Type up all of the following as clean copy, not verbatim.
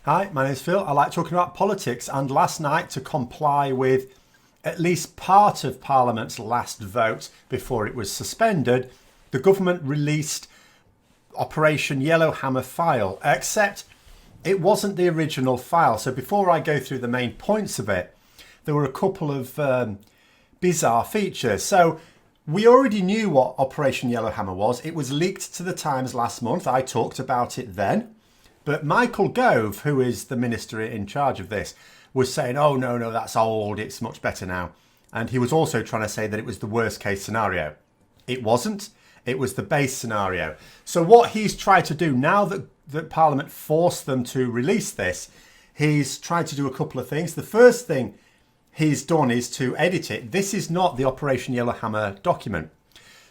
Hi, my name's Phil. I like talking about politics, and last night, to comply with at least part of Parliament's last vote before it was suspended, the government released Operation Yellowhammer file, except it wasn't the original file. So before I go through the main points of it, there were a couple of bizarre features. So we already knew what Operation Yellowhammer was. It was leaked to the Times last month. I talked about it then. But Michael Gove, who is the minister in charge of this, was saying, oh, no, that's old. It's much better now. And he was also trying to say that it was the worst case scenario. It wasn't. It was the base scenario. So what he's tried to do now that Parliament forced them to release this, he's tried to do a couple of things. The first thing he's done is to edit it. This is not the Operation Yellowhammer document.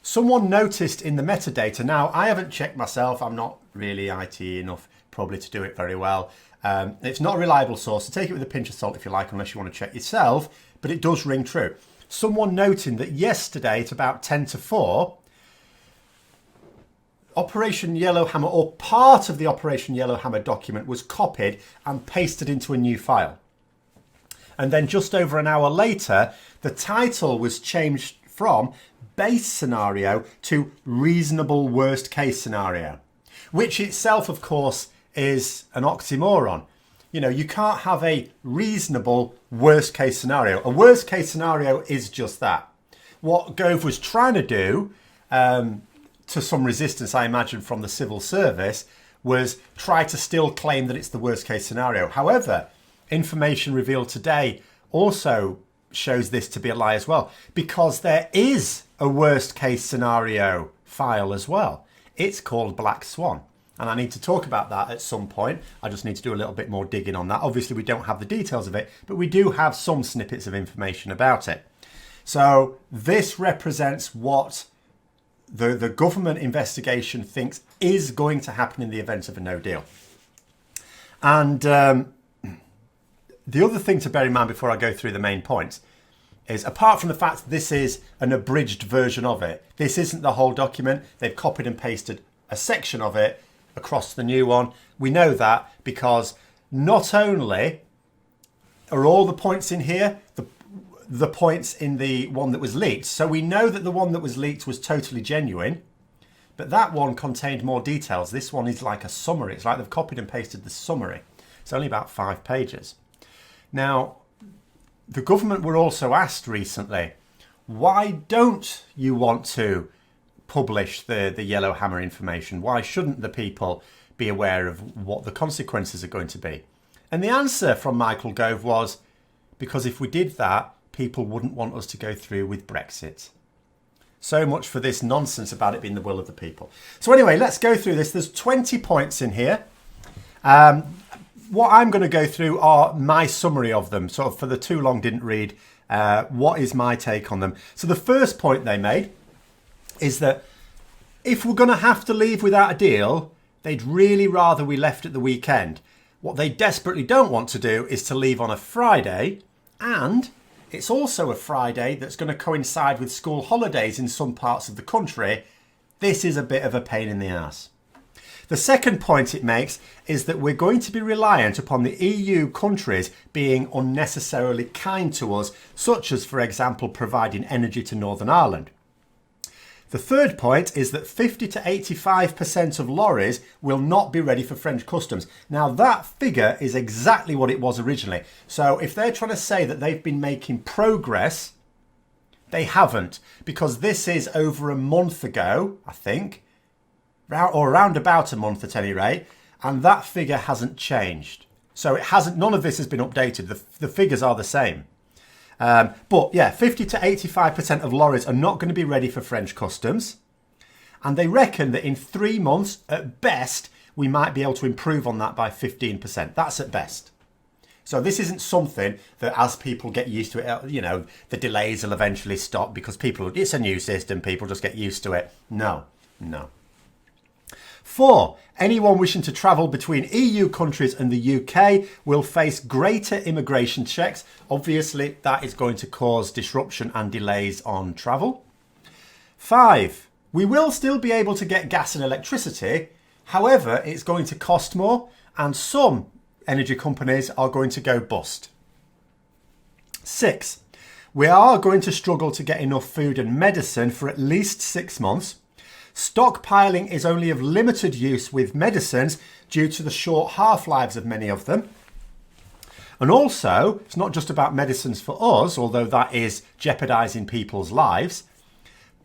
Someone noticed in the metadata. Now, I haven't checked myself. I'm not really IT enough probably to do it very well. It's not a reliable source, so take it with a pinch of salt if you like, unless you want to check yourself, but it does ring true. Someone noting that yesterday at about 10 to 4, Operation Yellowhammer, or part of the Operation Yellowhammer document, was copied and pasted into a new file. And then just over an hour later, the title was changed from base scenario to reasonable worst case scenario, which itself, of course, is an oxymoron. You know, you can't have a reasonable worst case scenario. A worst case scenario is just that. What Gove was trying to do, to some resistance, I imagine, from the civil service, was try to still claim that it's the worst case scenario. However, information revealed today also shows this to be a lie as well, because there is a worst case scenario file as well. It's called Black Swan. And I need to talk about that at some point. I just need to do a little bit more digging on that. Obviously, we don't have the details of it, but we do have some snippets of information about it. So this represents what the government investigation thinks is going to happen in the event of a no deal. And the other thing to bear in mind before I go through the main points is, apart from the fact that this is an abridged version of it, this isn't the whole document. They've copied and pasted a section of it across the new one. We know that because not only are all the points in here the points in the one that was leaked, so we know that the one that was leaked was totally genuine, but that one contained more details. This one is like a summary. It's like they've copied and pasted the summary. It's only about 5 pages. Now, the government were also asked recently, why don't you want to publish the Yellowhammer information? Why shouldn't the people be aware of what the consequences are going to be? And the answer from Michael Gove was, because if we did that, people wouldn't want us to go through with Brexit. So much for this nonsense about it being the will of the people. So anyway, let's go through this. There's 20 points in here. What I'm going to go through are my summary of them. Sort of for the too long didn't read, what is my take on them? So the first point they made is that if we're going to have to leave without a deal, they'd really rather we left at the weekend. What they desperately don't want to do is to leave on a Friday, and it's also a Friday that's going to coincide with school holidays in some parts of the country. This is a bit of a pain in the ass. The second point it makes is that we're going to be reliant upon the EU countries being unnecessarily kind to us, such as, for example, providing energy to Northern Ireland. The third point is that 50 to 85% of lorries will not be ready for French customs. Now, that figure is exactly what it was originally. So if they're trying to say that they've been making progress, they haven't, because this is over a month ago, I think, or around about a month at any rate, and that figure hasn't changed. So none of this has been updated. The figures are the same. But yeah, 50 to 85% of lorries are not going to be ready for French customs. And they reckon that in 3 months, at best, we might be able to improve on that by 15%. That's at best. So this isn't something that as people get used to it, you know, the delays will eventually stop because it's a new system, people just get used to it. No. 4, anyone wishing to travel between EU countries and the UK will face greater immigration checks. Obviously, that is going to cause disruption and delays on travel. 5, we will still be able to get gas and electricity. However, it's going to cost more, and some energy companies are going to go bust. 6, we are going to struggle to get enough food and medicine for at least 6 months. Stockpiling is only of limited use with medicines due to the short half-lives of many of them. And also, it's not just about medicines for us, although that is jeopardising people's lives.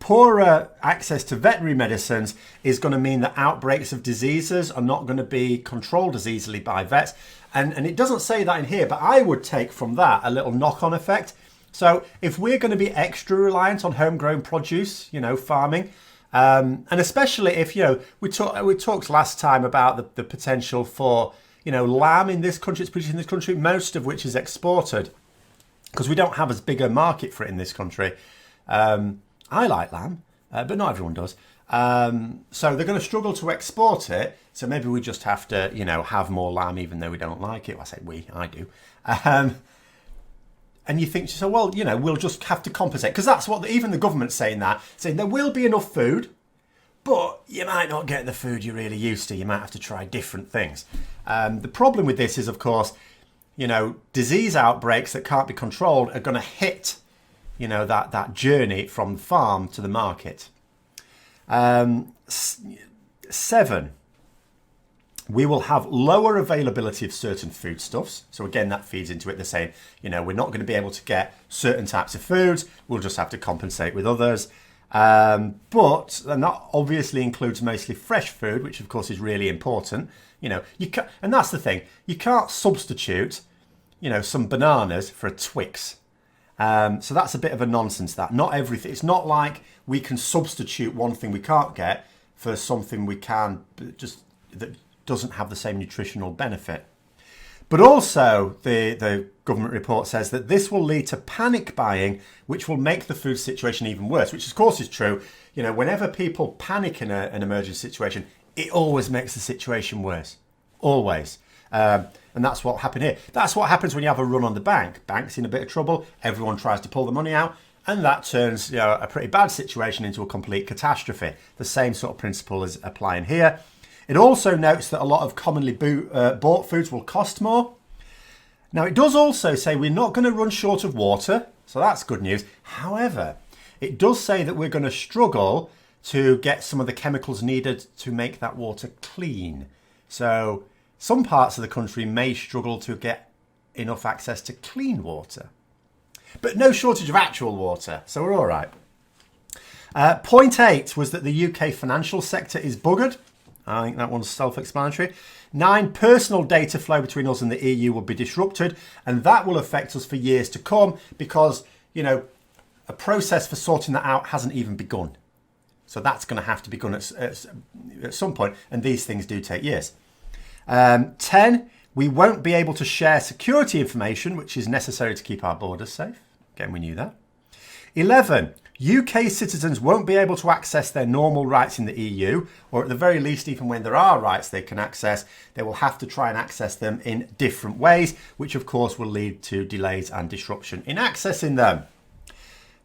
Poorer access to veterinary medicines is going to mean that outbreaks of diseases are not going to be controlled as easily by vets. And it doesn't say that in here, but I would take from that a little knock-on effect. So if we're going to be extra reliant on homegrown produce, farming, and especially if, we talked last time about the potential for, lamb in this country, it's produced in this country, most of which is exported because we don't have as big a market for it in this country. I like lamb, but not everyone does. So they're going to struggle to export it. So maybe we just have to, have more lamb, even though we don't like it. Well, I say I do. And you think, so, well, we'll just have to compensate. Because that's what even the government's saying there will be enough food, but you might not get the food you're really used to. You might have to try different things. The problem with this is, of course, disease outbreaks that can't be controlled are going to hit that journey from the farm to the market. 7, we will have lower availability of certain foodstuffs. So again, that feeds into it. They're saying, we're not going to be able to get certain types of foods. We'll just have to compensate with others. And that obviously includes mostly fresh food, which of course is really important. You can't, and that's the thing. You can't substitute, some bananas for a Twix. So that's a bit of a nonsense, that. Not everything. It's not like we can substitute one thing we can't get for something we can, just that doesn't have the same nutritional benefit. But also, the government report says that this will lead to panic buying, which will make the food situation even worse, which of course is true. Whenever people panic in an emergency situation, it always makes the situation worse. Always. And that's what happened here. That's what happens when you have a run on the bank. Bank's in a bit of trouble. Everyone tries to pull the money out. And that turns a pretty bad situation into a complete catastrophe. The same sort of principle is applying here. It also notes that a lot of commonly bought foods will cost more. Now, it does also say we're not going to run short of water. So that's good news. However, it does say that we're going to struggle to get some of the chemicals needed to make that water clean. So some parts of the country may struggle to get enough access to clean water, but no shortage of actual water. So we're all right. Point 8 was that the UK financial sector is buggered. I think that one's self-explanatory. 9, personal data flow between us and the EU will be disrupted, and that will affect us for years to come because, a process for sorting that out hasn't even begun. So that's going to have to be done at some point, and these things do take years. 10, we won't be able to share security information, which is necessary to keep our borders safe. Again, we knew that. 11, UK citizens won't be able to access their normal rights in the EU, or at the very least, even when there are rights they can access, they will have to try and access them in different ways, which of course will lead to delays and disruption in accessing them.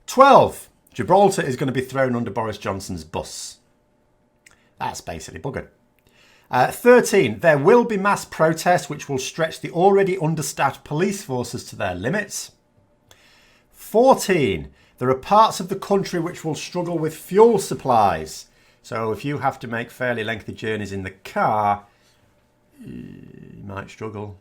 12, Gibraltar is going to be thrown under Boris Johnson's bus. That's basically buggered. 13, there will be mass protests which will stretch the already understaffed police forces to their limits. 14, there are parts of the country which will struggle with fuel supplies. So if you have to make fairly lengthy journeys in the car, you might struggle.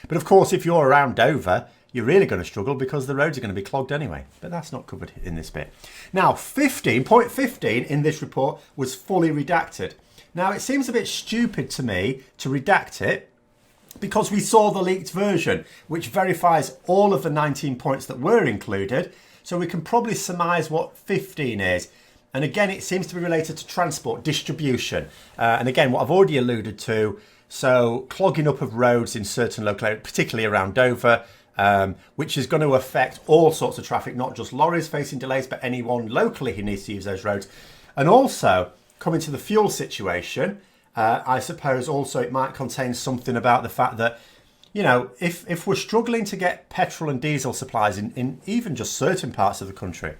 But of course, if you're around Dover, you're really going to struggle because the roads are going to be clogged anyway. But that's not covered in this bit. Now, point 15 in this report was fully redacted. Now, it seems a bit stupid to me to redact it because we saw the leaked version, which verifies all of the 19 points that were included. So we can probably surmise what 15 is. And again, it seems to be related to transport, distribution. And again, what I've already alluded to. So clogging up of roads in certain local areas, particularly around Dover, which is going to affect all sorts of traffic, not just lorries facing delays, but anyone locally who needs to use those roads. And also, coming to the fuel situation, I suppose also it might contain something about the fact that, if we're struggling to get petrol and diesel supplies in even just certain parts of the country,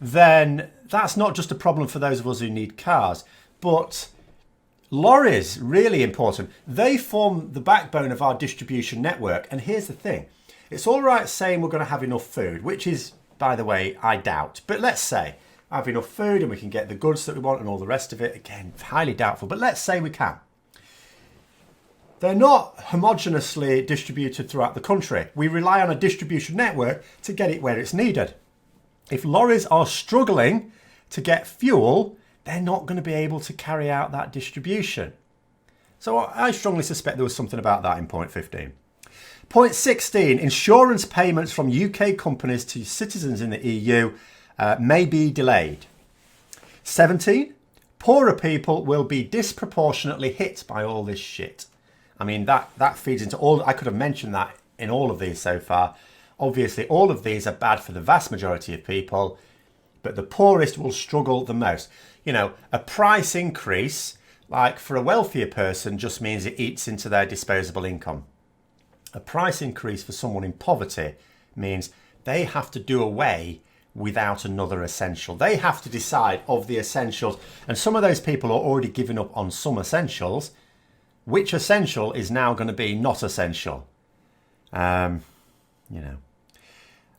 then that's not just a problem for those of us who need cars, but Lorries, really important. They form the backbone of our distribution network. And here's the thing. It's all right saying we're going to have enough food, which is, by the way, I doubt. But let's say I have enough food and we can get the goods that we want and all the rest of it. Again, highly doubtful, but let's say we can. They're not homogeneously distributed throughout the country. We rely on a distribution network to get it where it's needed. If lorries are struggling to get fuel, they're not going to be able to carry out that distribution. So I strongly suspect there was something about that in point 15. Point 16, insurance payments from UK companies to citizens in the EU may be delayed. 17, poorer people will be disproportionately hit by all this shit. I mean, that feeds into all, I could have mentioned that in all of these so far. Obviously, all of these are bad for the vast majority of people, but the poorest will struggle the most. You know, a price increase, like for a wealthier person, just means it eats into their disposable income. A price increase for someone in poverty means they have to do away without another essential. They have to decide of the essentials, and some of those people are already giving up on some essentials. Which essential is now going to be not essential? You know.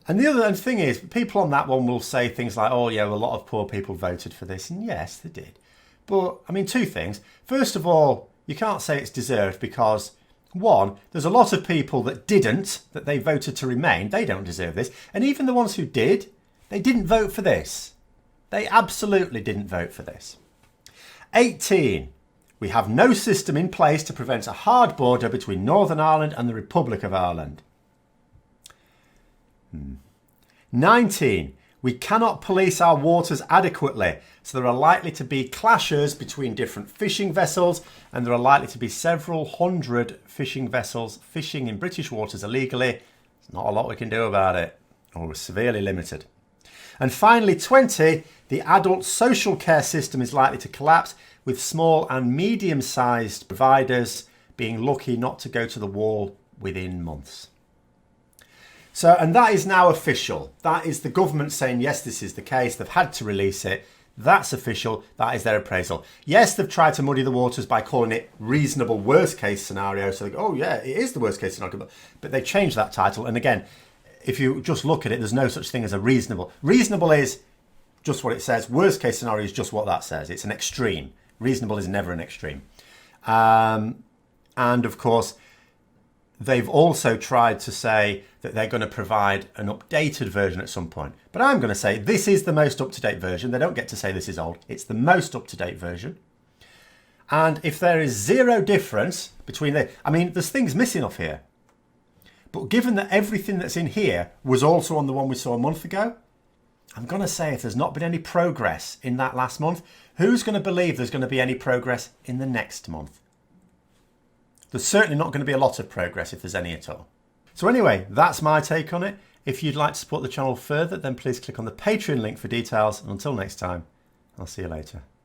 And the other thing is, people on that one will say things like, oh yeah, well, a lot of poor people voted for this. And yes, they did. But, I mean, two things. First of all, you can't say it's deserved because, one, there's a lot of people that didn't, that they voted to remain. They don't deserve this. And even the ones who did, they didn't vote for this. They absolutely didn't vote for this. 18. We have no system in place to prevent a hard border between Northern Ireland and the Republic of Ireland. 19. We cannot police our waters adequately, so there are likely to be clashes between different fishing vessels, and there are likely to be several hundred fishing vessels fishing in British waters illegally. There's not a lot we can do about it, or we're severely limited. And finally, 20. The adult social care system is likely to collapse, with small and medium-sized providers being lucky not to go to the wall within months. So, and that is now official. That is the government saying, yes, this is the case. They've had to release it. That's official. That is their appraisal. Yes, they've tried to muddy the waters by calling it reasonable worst case scenario. So they go, oh yeah, it is the worst case scenario. But they changed that title. And again, if you just look at it, there's no such thing as a reasonable. Reasonable is just what it says. Worst case scenario is just what that says. It's an extreme. Reasonable is never an extreme. And of course, they've also tried to say that they're going to provide an updated version at some point. But I'm going to say this is the most up-to-date version. They don't get to say this is old. It's the most up-to-date version. And if there is zero difference between the... I mean, there's things missing off here. But given that everything that's in here was also on the one we saw a month ago, I'm going to say if there's not been any progress in that last month, who's going to believe there's going to be any progress in the next month? There's certainly not going to be a lot of progress if there's any at all. So anyway, that's my take on it. If you'd like to support the channel further, then please click on the Patreon link for details. And until next time, I'll see you later.